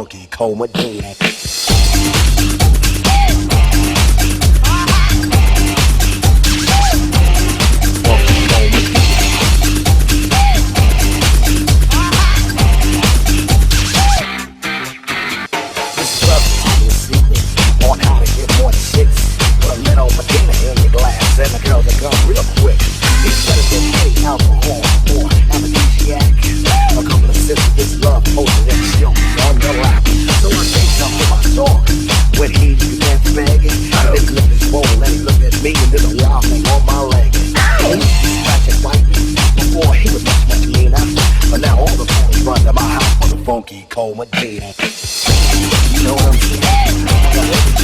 funky comedy. And the girls are gone real quick. Each better than any alcohol or aphrodisiac. A couple of sips of this love potion and show on your lap. So I say something to my song. When he began begging, his lip is swollen and he looked at me and did a wild thing on my leg. He used to scratch and bite me. Before he was much meaner. But now all the boys run to my house for the funky comedy. You know what I'm saying?